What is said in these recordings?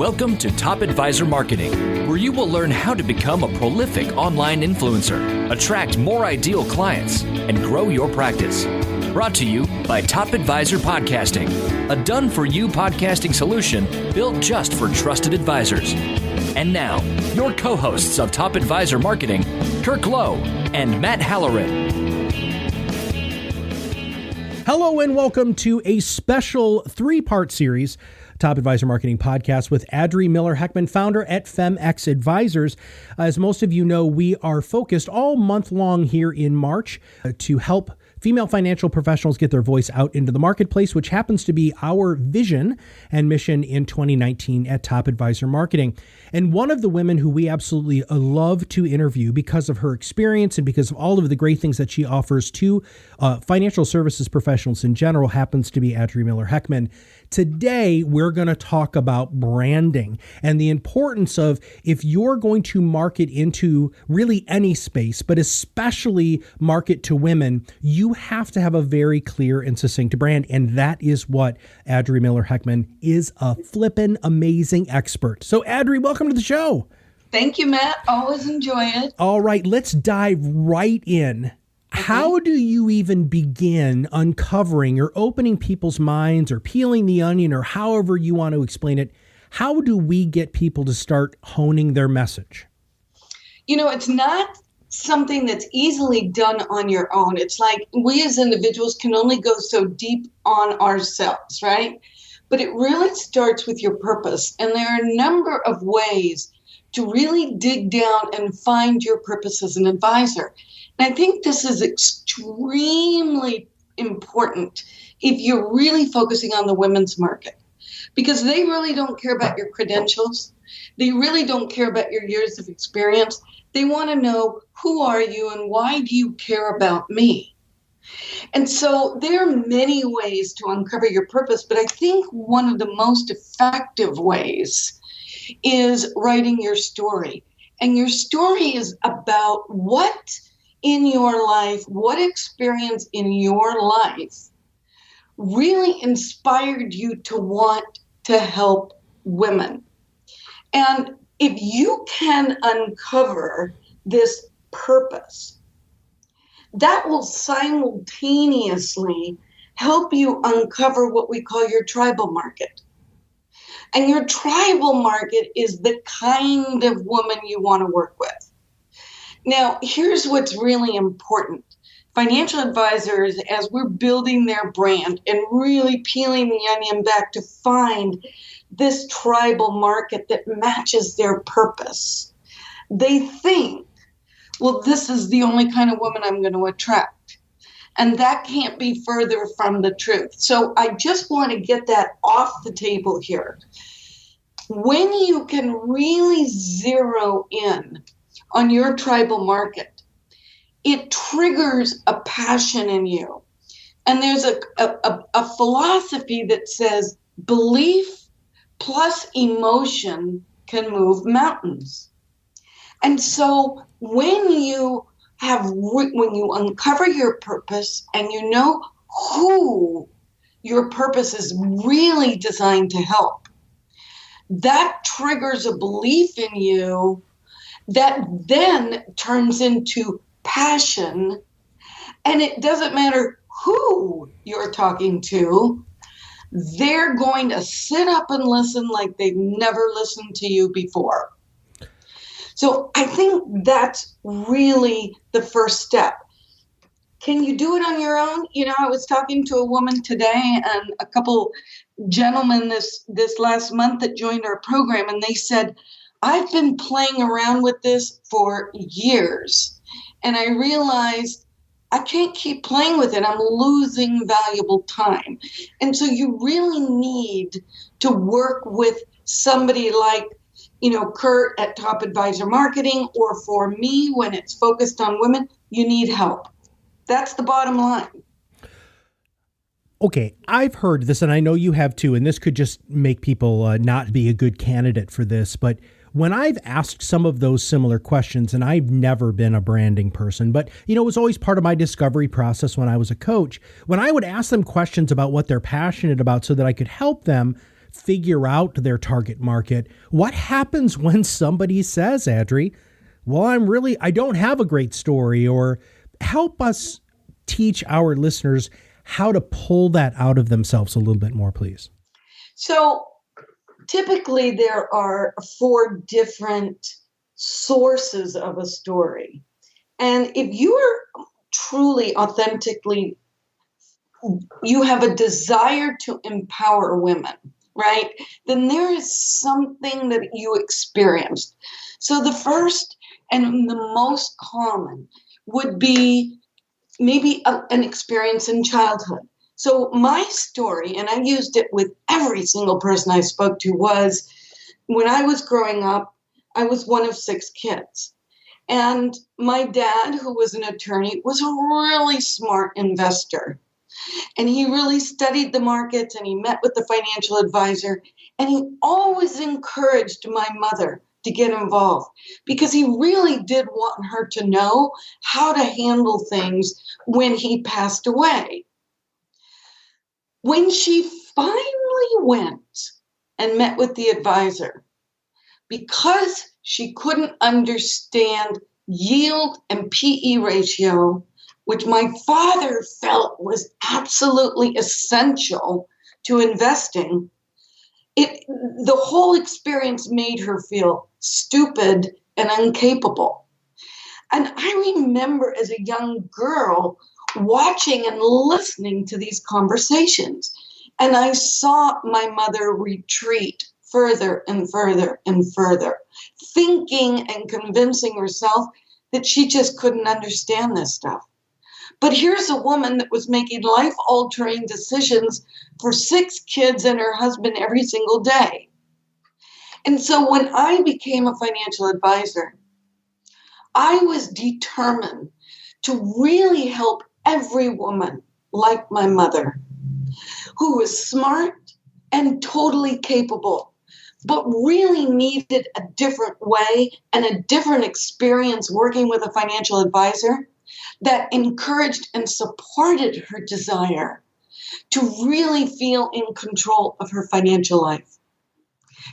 Welcome to Top Advisor Marketing, where you will learn how to become a prolific online influencer, attract more ideal clients, and grow your practice. Brought to you by Top Advisor Podcasting, a done-for-you podcasting solution built just for trusted advisors. And now, your co-hosts of Top Advisor Marketing, Kirk Lowe and Matt Halloran. Hello and welcome to a special three-part series, Top Advisor Marketing Podcast with Adri Miller-Heckman, founder at femXadvisor. As most of you know, we are focused all month long here in March to help female financial professionals get their voice out into the marketplace, which happens to be our vision and mission in 2019 at Top Advisor Marketing. And one of the women who we absolutely love to interview because of her experience and because of all of the great things that she offers to financial services professionals in general happens to be Adri Miller-Heckman. Today, we're going to talk about branding and the importance of, if you're going to market into really any space, but especially market to women, you have to have a very clear and succinct brand. And that is what Adri Miller-Heckman is, a flippin' amazing expert. So Adri, welcome to the show. Thank you, Matt. Always enjoy it. All right, let's dive right in. How do you even begin uncovering or opening people's minds or peeling the onion or however you want to explain it? How do we get people to start honing their message? You know, it's not something that's easily done on your own. It's like we as individuals can only go so deep on ourselves, right? But it really starts with your purpose. And there are a number of ways to really dig down and find your purpose as an advisor. And I think this is extremely important if you're really focusing on the women's market, because they really don't care about your credentials. They really don't care about your years of experience. They want to know, who are you and why do you care about me? And so there are many ways to uncover your purpose, but I think one of the most effective ways is writing your story. And your story is about what in your life, what experience in your life really inspired you to want to help women. And if you can uncover this purpose, that will simultaneously help you uncover what we call your tribal market. And your tribal market is the kind of woman you want to work with. Now, here's what's really important. Financial advisors, as we're building their brand and really peeling the onion back to find this tribal market that matches their purpose, they think, well, this is the only kind of woman I'm going to attract. And that can't be further from the truth. So I just want to get that off the table here. When you can really zero in on your tribal market, it triggers a passion in you. And there's a philosophy that says belief plus emotion can move mountains. And so when you uncover your purpose and you know who your purpose is really designed to help, that triggers a belief in you that then turns into passion. And it doesn't matter who you're talking to, they're going to sit up and listen like they've never listened to you before. So I think that's really the first step. Can you do it on your own? You know, I was talking to a woman today and a couple gentlemen this last month that joined our program, and they said, I've been playing around with this for years, and I realized I can't keep playing with it. I'm losing valuable time. And so you really need to work with somebody like, you know, Kurt at Top Advisor Marketing, or for me, when it's focused on women, you need help. That's the bottom line. Okay, I've heard this, and I know you have too, and this could just make people not be a good candidate for this, but when I've asked some of those similar questions, and I've never been a branding person, but, you know, it was always part of my discovery process when I was a coach, when I would ask them questions about what they're passionate about so that I could help them figure out their target market. What happens when somebody says, Adri, well, I don't have a great story, or help us teach our listeners how to pull that out of themselves a little bit more, please. So typically there are 4 different sources of a story. And if you are truly, authentically, you have a desire to empower women, right? Then there is something that you experienced. So the first and the most common would be maybe an experience in childhood. So my story, and I used it with every single person I spoke to, was when I was growing up, I was one of 6 kids. And my dad, who was an attorney, was a really smart investor. And he really studied the markets, and he met with the financial advisor. And he always encouraged my mother to get involved because he really did want her to know how to handle things when he passed away. When she finally went and met with the advisor, because she couldn't understand yield and PE ratio, which my father felt was absolutely essential to investing, the whole experience made her feel stupid and incapable. And I remember as a young girl watching and listening to these conversations, and I saw my mother retreat further and further and further, thinking and convincing herself that she just couldn't understand this stuff. But here's a woman that was making life-altering decisions for 6 kids and her husband every single day. And so when I became a financial advisor, I was determined to really help every woman like my mother, who was smart and totally capable, but really needed a different way and a different experience working with a financial advisor that encouraged and supported her desire to really feel in control of her financial life.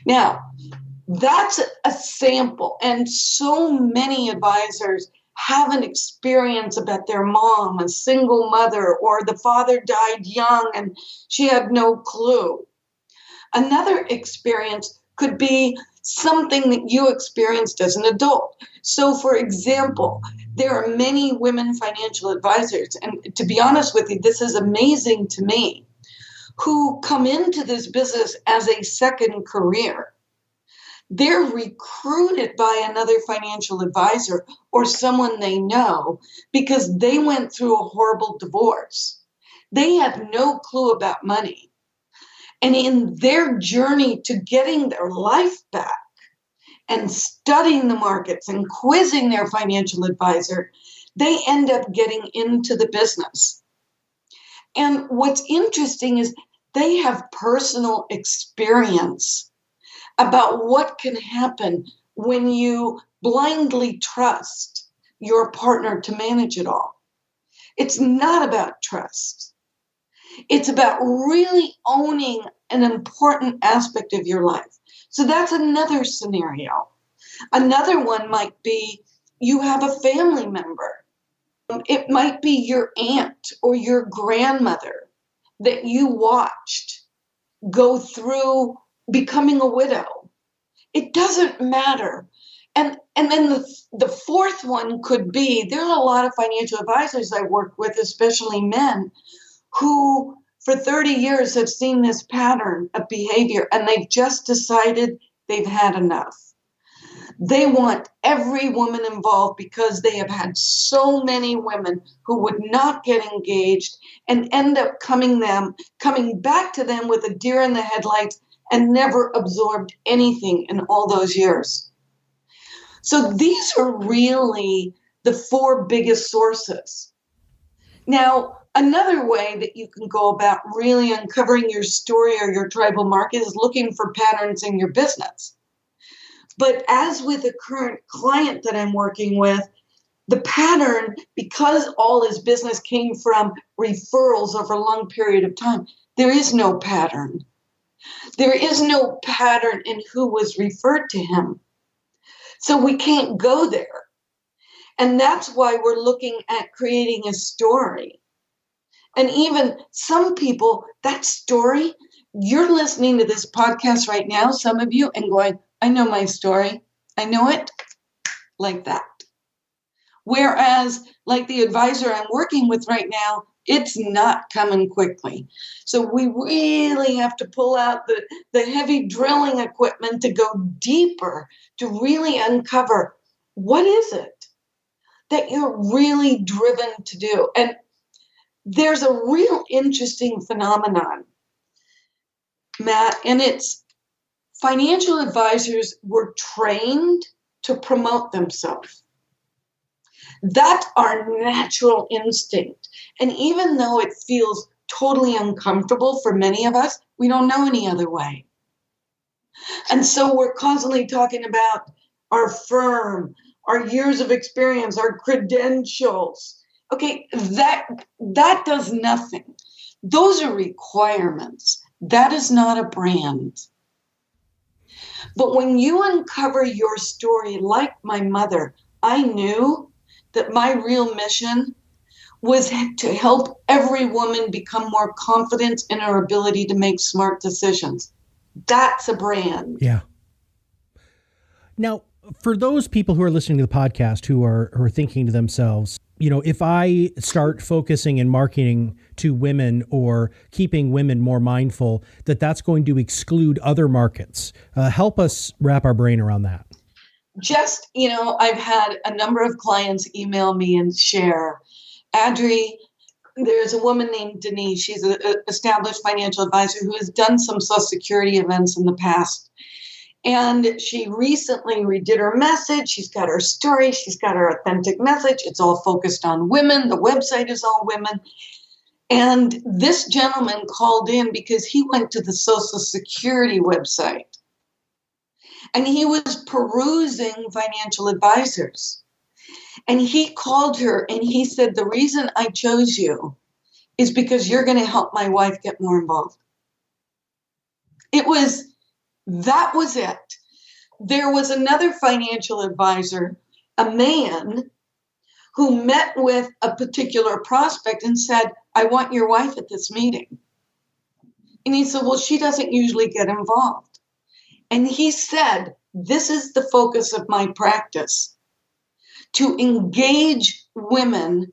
Now, that's a sample, and so many advisors have an experience about their mom, a single mother, or the father died young and she had no clue. Another experience could be something that you experienced as an adult. So, for example, there are many women financial advisors, and to be honest with you, this is amazing to me, who come into this business as a second career. They're recruited by another financial advisor or someone they know because they went through a horrible divorce. They had no clue about money. And in their journey to getting their life back and studying the markets and quizzing their financial advisor, they end up getting into the business. And what's interesting is they have personal experience about what can happen when you blindly trust your partner to manage it all. It's not about trust. It's about really owning an important aspect of your life. So that's another scenario. Another one might be you have a family member. It might be your aunt or your grandmother that you watched go through becoming a widow. It doesn't matter. And then the fourth one could be, there are a lot of financial advisors I work with, especially men, who for 30 years have seen this pattern of behavior and they've just decided they've had enough. They want every woman involved because they have had so many women who would not get engaged and end up coming back to them with a deer in the headlights and never absorbed anything in all those years. So these are really the 4 biggest sources. Now, another way that you can go about really uncovering your story or your tribal market is looking for patterns in your business. But as with a current client that I'm working with, the pattern, because all his business came from referrals over a long period of time, there is no pattern. There is no pattern in who was referred to him. So we can't go there. And that's why we're looking at creating a story. And even some people, that story, you're listening to this podcast right now, some of you, and going, I know my story. I know it like that. Whereas, like the advisor I'm working with right now, it's not coming quickly. So we really have to pull out the heavy drilling equipment to go deeper, to really uncover what is it that you're really driven to do. And there's a real interesting phenomenon, Matt, and it's financial advisors were trained to promote themselves. That's our natural instinct. And even though it feels totally uncomfortable for many of us, we don't know any other way. And so we're constantly talking about our firm, our years of experience, our credentials. Okay, that does nothing. Those are requirements. That is not a brand. But when you uncover your story, like my mother, I knew that my real mission was to help every woman become more confident in her ability to make smart decisions. That's a brand. Yeah. Now, for those people who are listening to the podcast who are thinking to themselves, you know, if I start focusing and marketing to women or keeping women more mindful, that's going to exclude other markets. Help us wrap our brain around that. Just, I've had a number of clients email me and share, Adri, there's a woman named Denise. She's an established financial advisor who has done some Social Security events in the past. And she recently redid her message. She's got her story. She's got her authentic message. It's all focused on women. The website is all women. And this gentleman called in because he went to the Social Security website. And he was perusing financial advisors. And he called her and he said, the reason I chose you is because you're going to help my wife get more involved. That was it. There was another financial advisor, a man, who met with a particular prospect and said, I want your wife at this meeting. And he said, well, she doesn't usually get involved. And he said, this is the focus of my practice, to engage women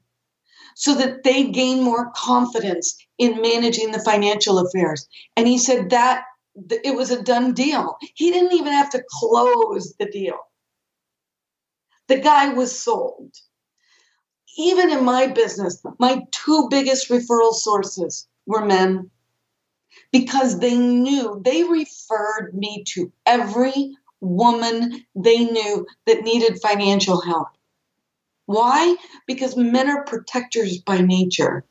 so that they gain more confidence in managing the financial affairs. And he said that it was a done deal. He didn't even have to close the deal. The guy was sold. Even in my business, my two biggest referral sources were men, because they knew, they referred me to every woman they knew that needed financial help. Why? Because men are protectors by nature.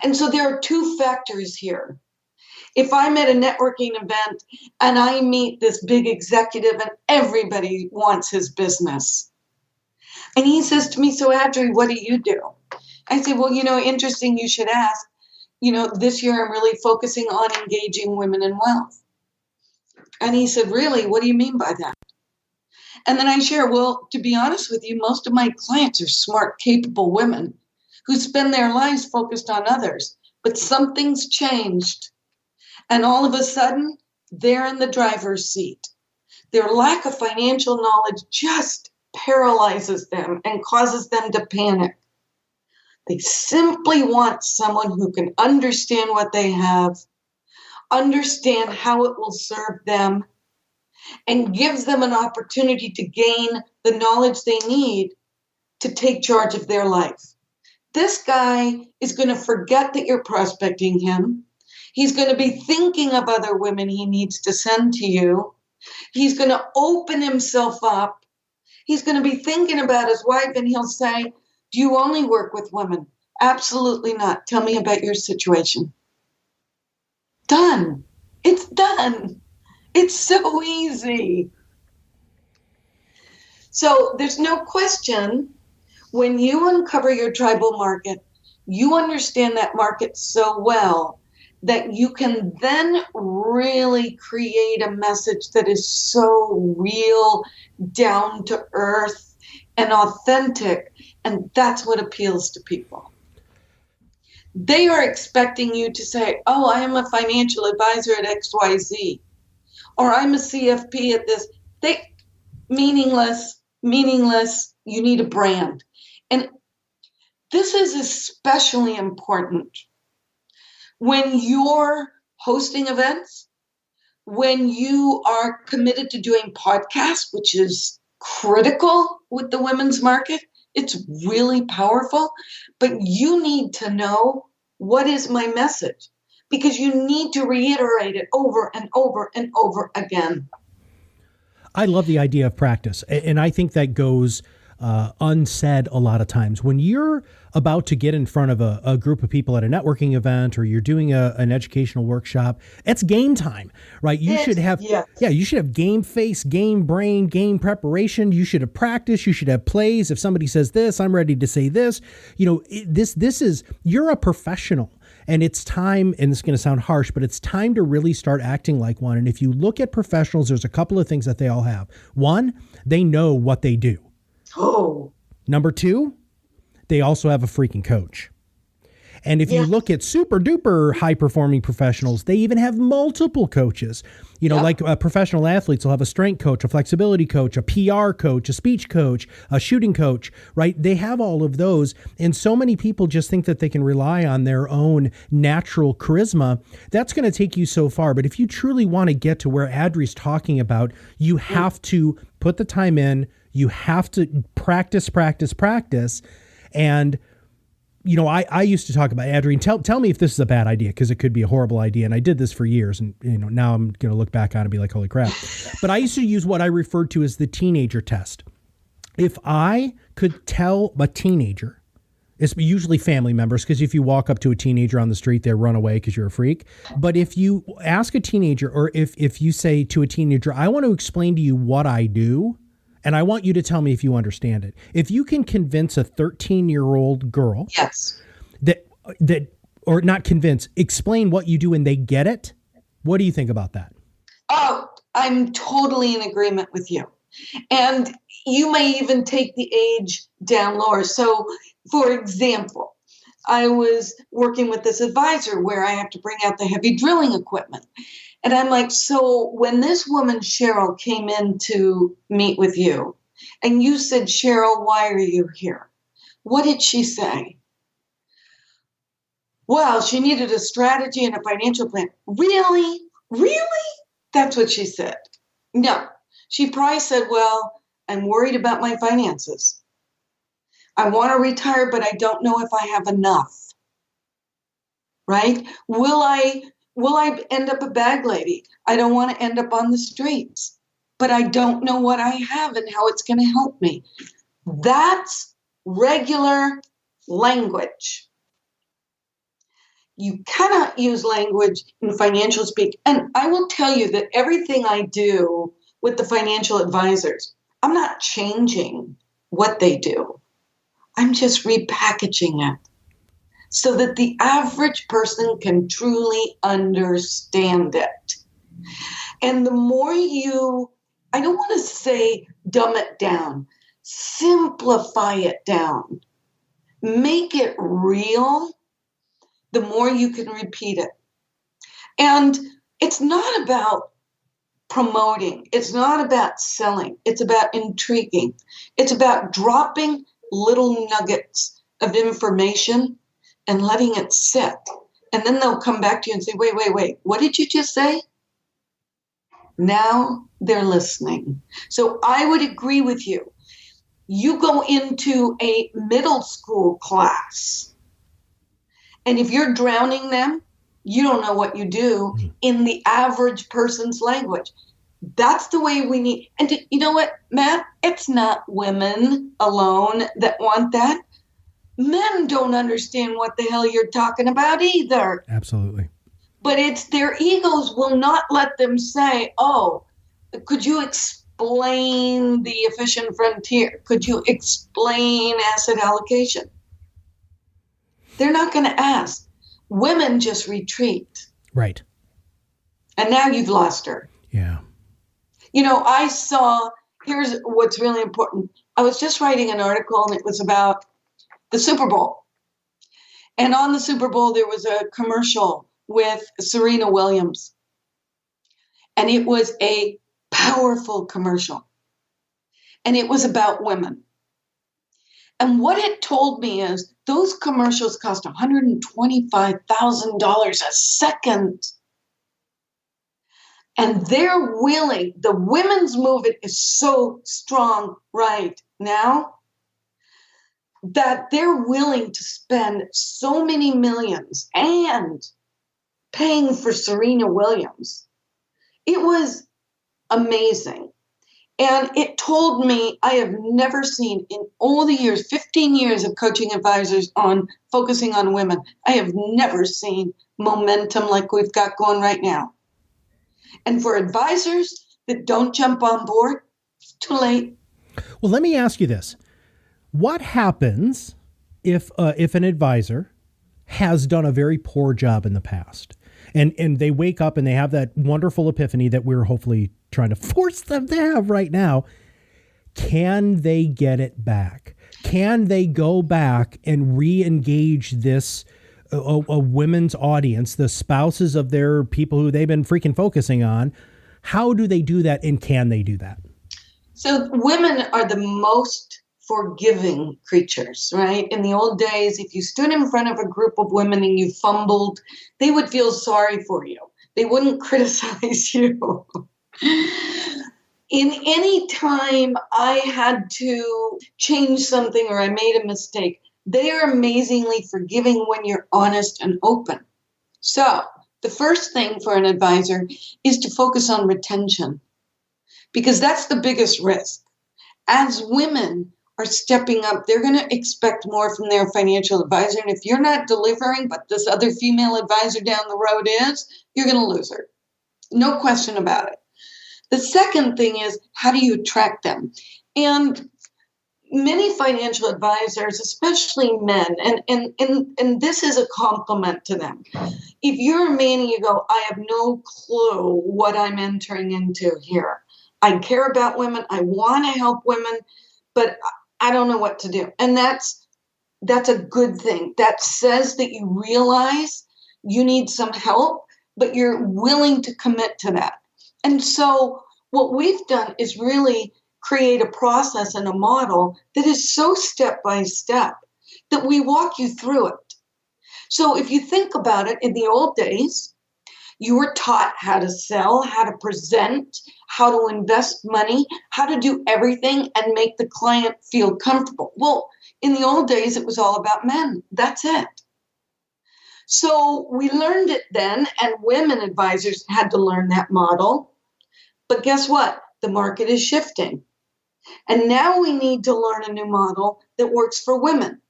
And so there are two factors here. If I'm at a networking event and I meet this big executive and everybody wants his business, and he says to me, so Adri, what do you do? I say, well, interesting you should ask. This year I'm really focusing on engaging women in wealth. And he said, really? What do you mean by that? And then I share, well, to be honest with you, most of my clients are smart, capable women who spend their lives focused on others. But something's changed. And all of a sudden, they're in the driver's seat. Their lack of financial knowledge just paralyzes them and causes them to panic. They simply want someone who can understand what they have, understand how it will serve them, and gives them an opportunity to gain the knowledge they need to take charge of their life. This guy is going to forget that you're prospecting him. He's going to be thinking of other women he needs to send to you. He's going to open himself up. He's going to be thinking about his wife, and he'll say, do you only work with women? Absolutely not. Tell me about your situation. Done. It's done. It's so easy. So there's no question, when you uncover your tribal market, you understand that market so well that you can then really create a message that is so real, down to earth, and authentic. And that's what appeals to people. They are expecting you to say, oh, I am a financial advisor at XYZ, or I'm a CFP at this. Meaningless. You need a brand. And this is especially important when you're hosting events, when you are committed to doing podcasts, which is critical with the women's market. It's really powerful, but you need to know, what is my message? Because you need to reiterate it over and over and over again. I love the idea of practice. And I think that goes unsaid a lot of times. When you're about to get in front of a group of people at a networking event, or you're doing an educational workshop, it's game time, right? You should have game face, game brain, game preparation. You should have practice. You should have plays. If somebody says this, I'm ready to say this. This is, you're a professional. And it's time, and it's going to sound harsh, but it's time to really start acting like one. And if you look at professionals, there's a couple of things that they all have. One, they know what they do. Oh. Number two, they also have a freaking coach. And if you look at super duper high performing professionals, they even have multiple coaches. Like professional athletes will have a strength coach, a flexibility coach, a PR coach, a speech coach, a shooting coach, right? They have all of those. And so many people just think that they can rely on their own natural charisma. That's going to take you so far. But if you truly want to get to where Adri's talking about, you have to put the time in. You have to practice. And I used to talk about, Adri, and tell me if this is a bad idea, because it could be a horrible idea. And I did this for years, and now I'm going to look back on it and be like, holy crap. But I used to use what I referred to as the teenager test. If I could tell a teenager, it's usually family members, because if you walk up to a teenager on the street, they run away because you're a freak. But if you ask a teenager, or if you say to a teenager, I want to explain to you what I do, and I want you to tell me if you understand it. If you can convince a 13-year-old girl, that or not convince, explain what you do and they get it, what do you think about that? Oh, I'm totally in agreement with you. And you may even take the age down lower. So, for example, I was working with this advisor where I have to bring out the heavy drilling equipment. And I'm like, so when this woman, Cheryl, came in to meet with you, and you said, Cheryl, why are you here? What did she say? Well, she needed a strategy and a financial plan. Really? Really? That's what she said. No. She probably said, well, I'm worried about my finances. I want to retire, but I don't know if I have enough. Right? Will I end up a bag lady? I don't want to end up on the streets, but I don't know what I have and how it's going to help me. That's regular language. You cannot use language in financial speak. And I will tell you that everything I do with the financial advisors, I'm not changing what they do. I'm just repackaging it, so that the average person can truly understand it. And the more I don't want to say dumb it down, simplify it down, make it real, the more you can repeat it. And it's not about promoting. It's not about selling. It's about intriguing. It's about dropping little nuggets of information and letting it sit. And then they'll come back to you and say, wait, what did you just say? Now they're listening. So I would agree with you. You go into a middle school class, and if you're drowning them, you don't know what you do in the average person's language. That's the way we need. And you know what, Matt? It's not women alone that want that. Men don't understand what the hell you're talking about either. Absolutely. But it's their egos will not let them say, oh, could you explain the efficient frontier? Could you explain asset allocation? They're not going to ask. Women just retreat. Right. And now you've lost her. Yeah. Here's what's really important. I was just writing an article and it was about the Super Bowl. And on the Super Bowl, there was a commercial with Serena Williams. And it was a powerful commercial. And it was about women. And what it told me is those commercials cost $125,000 a second. And the women's movement is so strong right now that they're willing to spend so many millions and paying for Serena Williams. It was amazing. And it told me I have never seen in all the years, 15 years of coaching advisors on focusing on women, I have never seen momentum like we've got going right now. And for advisors that don't jump on board, it's too late. Well, let me ask you this. What happens if an advisor has done a very poor job in the past and they wake up and they have that wonderful epiphany that we're hopefully trying to force them to have right now? Can they get it back? Can they go back and re-engage this a women's audience, the spouses of their people who they've been freaking focusing on? How do they do that, and can they do that? So women are the most forgiving creatures, right? In the old days, if you stood in front of a group of women and you fumbled, they would feel sorry for you. They wouldn't criticize you. In any time I had to change something or I made a mistake, they are amazingly forgiving when you're honest and open. So the first thing for an advisor is to focus on retention, because that's the biggest risk. As women are stepping up, they're going to expect more from their financial advisor. And if you're not delivering, but this other female advisor down the road is, you're going to lose her. No question about it. The second thing is, how do you attract them? And many financial advisors, especially men, and this is a compliment to them. If you're a man and you go, I have no clue what I'm entering into here. I care about women. I want to help women, but I don't know what to do. And that's a good thing. That says that you realize you need some help, but you're willing to commit to that. And so what we've done is really create a process and a model that is so step by step that we walk you through it. So if you think about it, in the old days, you were taught how to sell, how to present, how to invest money, how to do everything and make the client feel comfortable. Well, in the old days, it was all about men. That's it. So we learned it then, and women advisors had to learn that model. But guess what? The market is shifting. And now we need to learn a new model that works for women.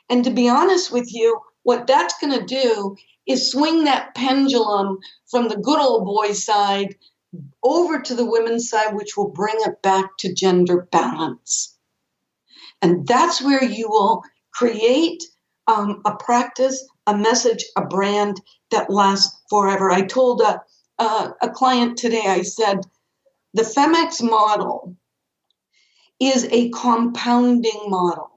And to be honest with you, what that's going to do is swing that pendulum from the good old boy side over to the women's side, which will bring it back to gender balance. And that's where you will create a practice, a message, a brand that lasts forever. I told a client today, I said, the FemX model is a compounding model.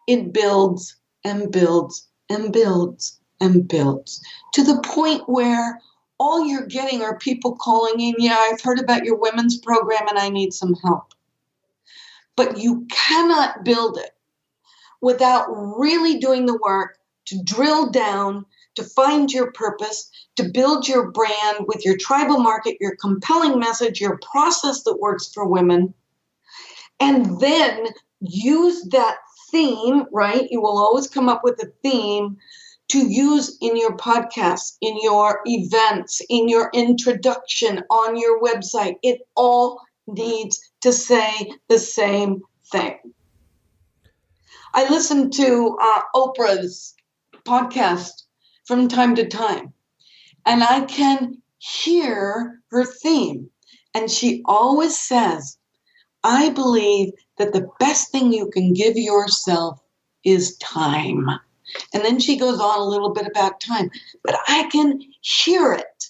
It builds and builds and builds and builds to the point where all you're getting are people calling in, yeah, I've heard about your women's program and I need some help. But you cannot build it without really doing the work to drill down, to find your purpose, to build your brand with your tribal market, your compelling message, your process that works for women, and then use that theme, right? You will always come up with a theme to use in your podcast, in your events, in your introduction, on your website. It all needs to say the same thing. I listen to Oprah's podcast from time to time, and I can hear her theme. And she always says, I believe that the best thing you can give yourself is time. And then she goes on a little bit about time, but I can hear it.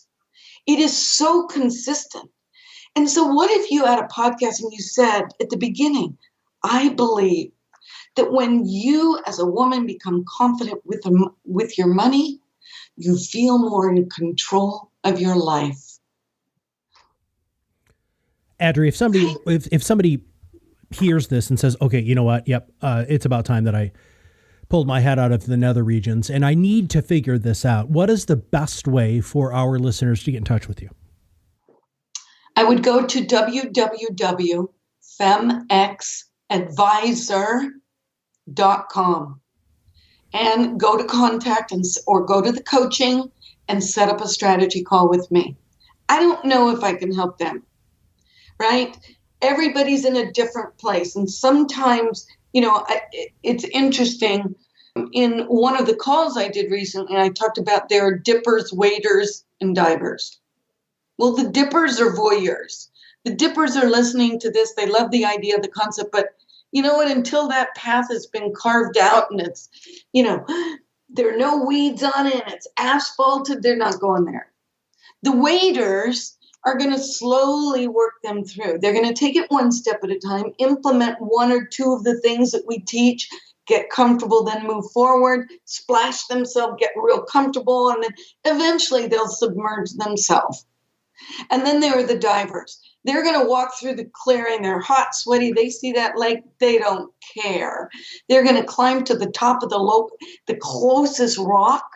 It is so consistent. And so what if you had a podcast and you said at the beginning, I believe that when you as a woman become confident with your money, you feel more in control of your life. Adri, if somebody hears this and says, okay, you know what? Yep. It's about time that I pulled my head out of the nether regions and I need to figure this out. What is the best way for our listeners to get in touch with you? I would go to www.femXadvisor.com and go to contact or go to the coaching and set up a strategy call with me. I don't know if I can help them, right? Everybody's in a different place. And sometimes, it's interesting. In one of the calls I did recently, I talked about there are dippers, waders, and divers. Well, the dippers are voyeurs. The dippers are listening to this. They love the idea, the concept, but you know what? Until that path has been carved out and it's, there are no weeds on it and it's asphalted, they're not going there. The waders are going to slowly work them through. They're going to take it one step at a time, implement one or two of the things that we teach, get comfortable, then move forward, splash themselves, get real comfortable, and then eventually they'll submerge themselves. And then there are the divers. They're going to walk through the clearing. They're hot, sweaty. They see that lake. They don't care. They're going to climb to the top of the closest rock,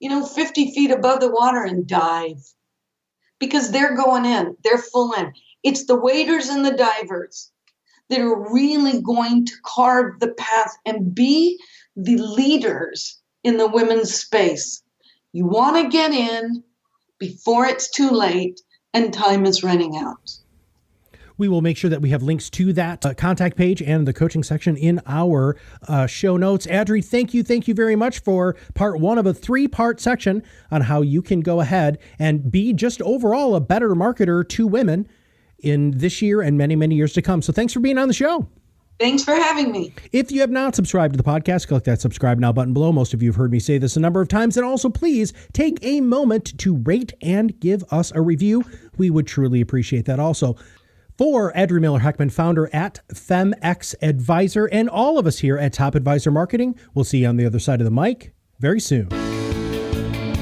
50 feet above the water and dive. Because they're going in. They're full in. It's the waders and the divers that are really going to carve the path and be the leaders in the women's space. You want to get in before it's too late and time is running out. We will make sure that we have links to that contact page and the coaching section in our show notes. Adri, thank you very much for part one of a 3-part section on how you can go ahead and be just overall a better marketer to women in this year and many, many years to come. So thanks for being on the show. Thanks for having me. If you have not subscribed to the podcast, click that subscribe now button below. Most of you have heard me say this a number of times. And also, please take a moment to rate and give us a review. We would truly appreciate that also. For Adri Miller-Heckman, founder at femXadvisor, and all of us here at Top Advisor Marketing, we'll see you on the other side of the mic very soon.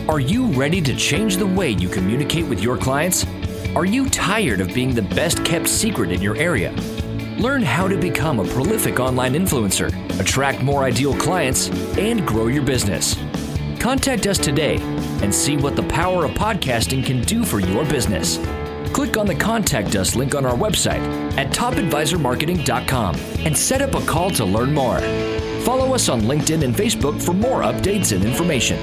Are you ready to change the way you communicate with your clients? Are you tired of being the best kept secret in your area? Learn how to become a prolific online influencer, attract more ideal clients, and grow your business. Contact us today and see what the power of podcasting can do for your business. Click on the Contact Us link on our website at topadvisormarketing.com and set up a call to learn more. Follow us on LinkedIn and Facebook for more updates and information.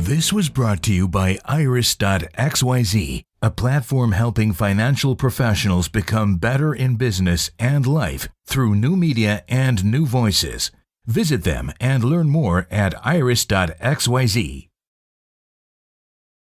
This was brought to you by Iris.xyz, a platform helping financial professionals become better in business and life through new media and new voices. Visit them and learn more at Iris.xyz.